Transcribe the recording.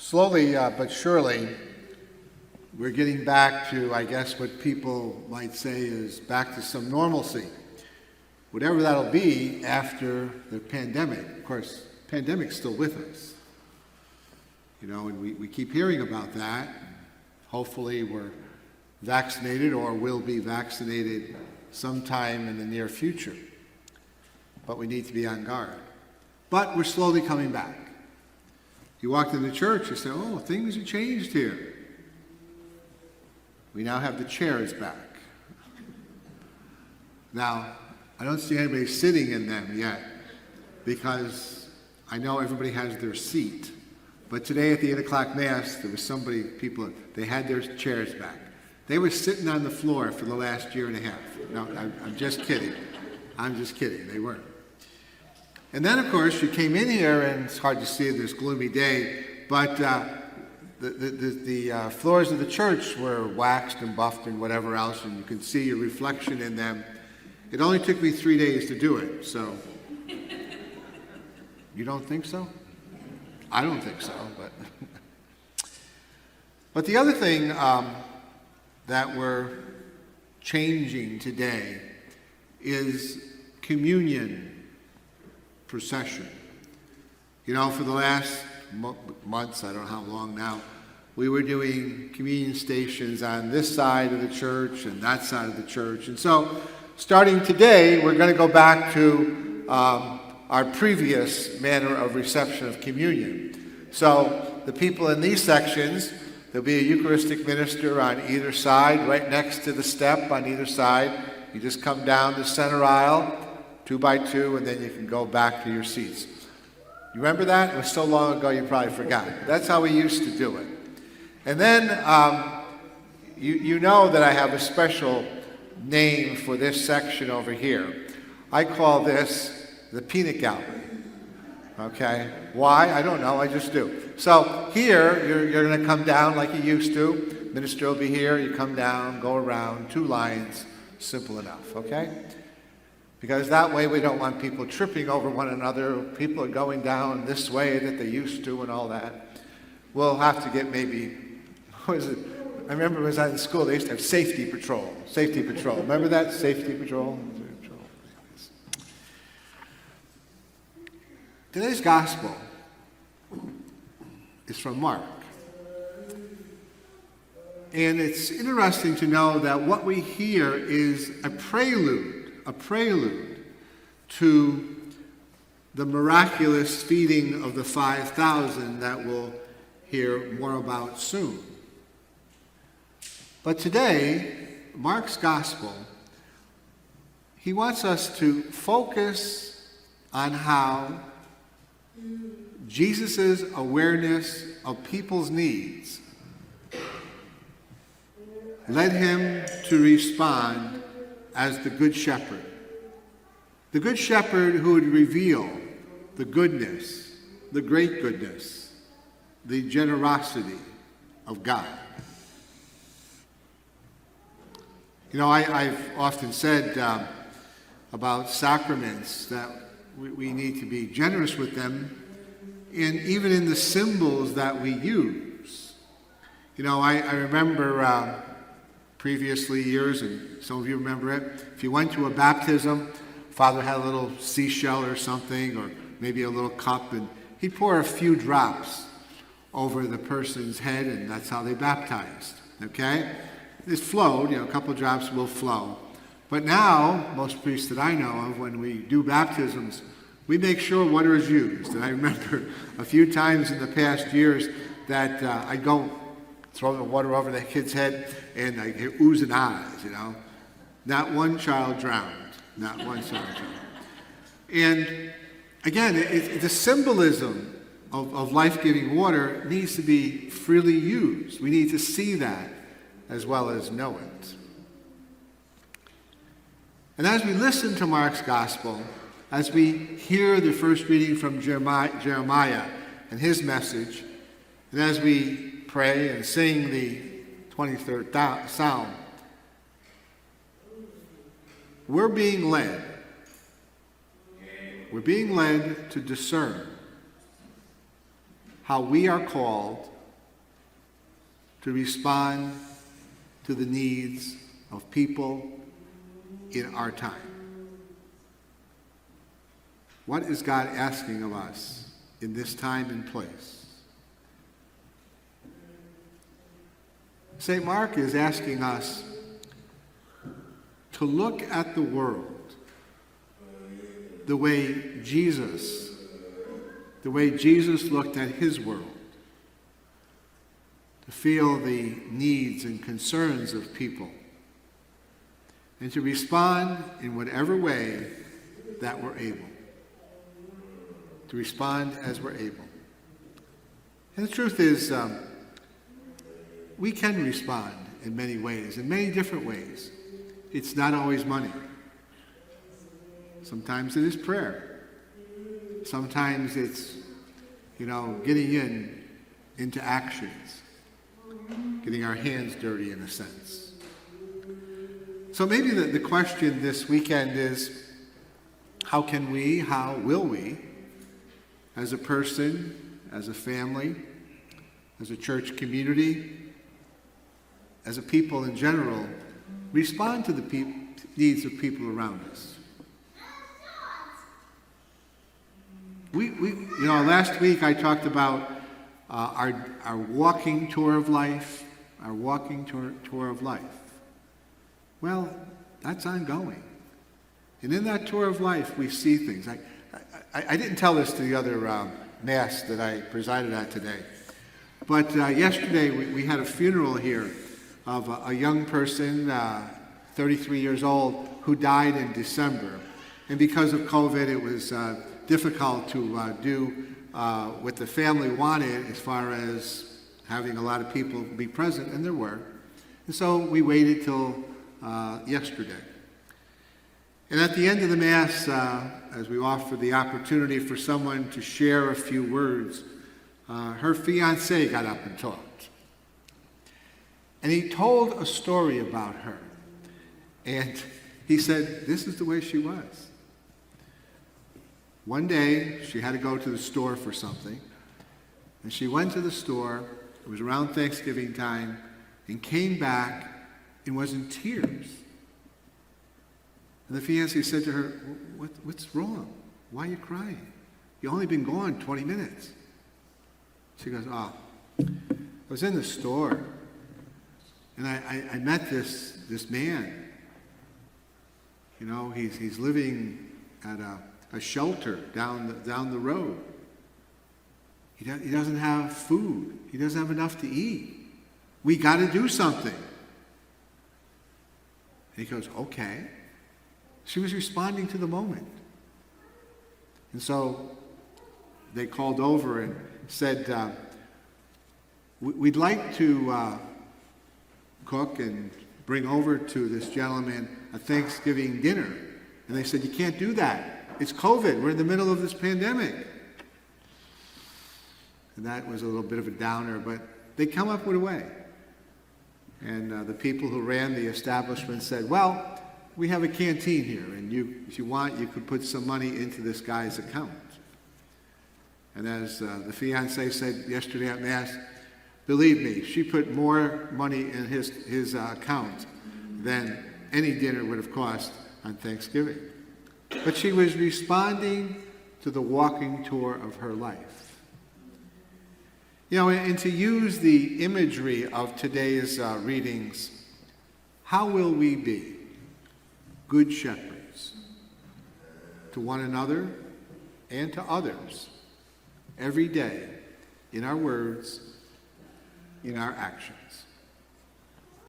Slowly but surely, we're getting back to, I guess, what people might say is back to some normalcy. Whatever that'll be after the pandemic. Of course, the pandemic's still with us. And we keep hearing about that. Hopefully we're vaccinated or will be vaccinated sometime in the near future. But we need to be on guard. But we're slowly coming back. You walked into church, you say, oh, things have changed here. We now have the chairs back. Now, I don't see anybody sitting in them yet because I know everybody has their seat. But today at the 8 o'clock Mass, there was people, they had their chairs back. They were sitting on the floor for the last year and a half. No, I'm just kidding. I'm just kidding. They weren't. And then, of course, you came in here, and it's hard to see this gloomy day, but the floors of the church were waxed and buffed and whatever else, and you can see your reflection in them. It only took me 3 days to do it, so. You don't think so? I don't think so, but. But the other thing that we're changing today is communion procession. For the last months, I don't know how long now, we were doing communion stations on this side of the church and that side of the church. And so, starting today, we're going to go back to our previous manner of reception of communion. So, the people in these sections, there'll be a Eucharistic minister on either side, right next to the step on either side. You just come down the center aisle, 2 by 2, and then you can go back to your seats. You remember that? It was so long ago you probably forgot. That's how we used to do it. And then you know that I have a special name for this section over here. I call this the peanut gallery. Okay? Why? I don't know. I just do. So here, you're going to come down like you used to. Minister will be here. You come down, go around, 2 lines. Simple enough. Okay? Because that way we don't want people tripping over one another. People are going down this way that they used to and all that. We'll have to get maybe, what is it? I remember when I was in school, they used to have safety patrol. Safety patrol. Remember that? Safety patrol? Today's gospel is from Mark. And it's interesting to know that what we hear is a prelude to the miraculous feeding of the 5,000 that we'll hear more about soon. But today, Mark's gospel, he wants us to focus on how Jesus' awareness of people's needs led him to respond as the Good Shepherd. The Good Shepherd who would reveal the goodness, the great goodness, the generosity of God. I've often said about sacraments that we need to be generous with them, and even in the symbols that we use. I remember previously years, and some of you remember it, if you went to a baptism, Father had a little seashell or something, or maybe a little cup, and he'd pour a few drops over the person's head, and that's how they baptized, okay? It flowed, a couple drops will flow. But now, most priests that I know of, when we do baptisms, we make sure water is used. And I remember a few times in the past years that I'd go throw the water over the kid's head, and I hear oohs and ahs, Not one child drowned. Not one child drowned. And again, the symbolism of life-giving water needs to be freely used. We need to see that as well as know it. And as we listen to Mark's gospel, as we hear the first reading from Jeremiah and his message, and as we pray and sing the 23rd Psalm, we're being led. We're being led to discern how we are called to respond to the needs of people in our time. What is God asking of us in this time and place? St. Mark is asking us to look at the world the way Jesus looked at his world, to feel the needs and concerns of people, and to respond in whatever way that we're able. To respond as we're able. And the truth is, we can respond in many ways, in many different ways. It's not always money. Sometimes it is prayer. Sometimes it's, getting into actions, getting our hands dirty in a sense. So maybe the question this weekend is, how will we, as a person, as a family, as a church community, as a people in general, respond to the needs of people around us? Last week I talked about our walking tour of life, Well, that's ongoing. And in that tour of life, we see things. I didn't tell this to the other Mass that I presided at today. But yesterday we had a funeral here of a young person, 33 years old, who died in December. And because of COVID, it was difficult to do what the family wanted as far as having a lot of people be present, and there were. And so we waited till yesterday. And at the end of the Mass, as we offered the opportunity for someone to share a few words, her fiancé got up and talked. And he told a story about her. And he said, this is the way she was. One day, she had to go to the store for something. And she went to the store, it was around Thanksgiving time, and came back and was in tears. And the fiancé said to her, what's wrong? Why are you crying? You've only been gone 20 minutes. She goes, I was in the store, and I met this man. He's living at a shelter down the road. He doesn't have food. He doesn't have enough to eat. We got to do something. And he goes, okay. She was responding to the moment. And so they called over and said, we'd like to cook and bring over to this gentleman a Thanksgiving dinner. And they said, you can't do that. It's COVID. We're in the middle of this pandemic. And that was a little bit of a downer, but they come up with a way. And the people who ran the establishment said, well, we have a canteen here, and if you want, you could put some money into this guy's account. And as the fiancé said yesterday at Mass, believe me, she put more money in his account than any dinner would have cost on Thanksgiving. But she was responding to the walking tour of her life. And to use the imagery of today's readings, how will we be good shepherds to one another and to others every day in our words, in our actions?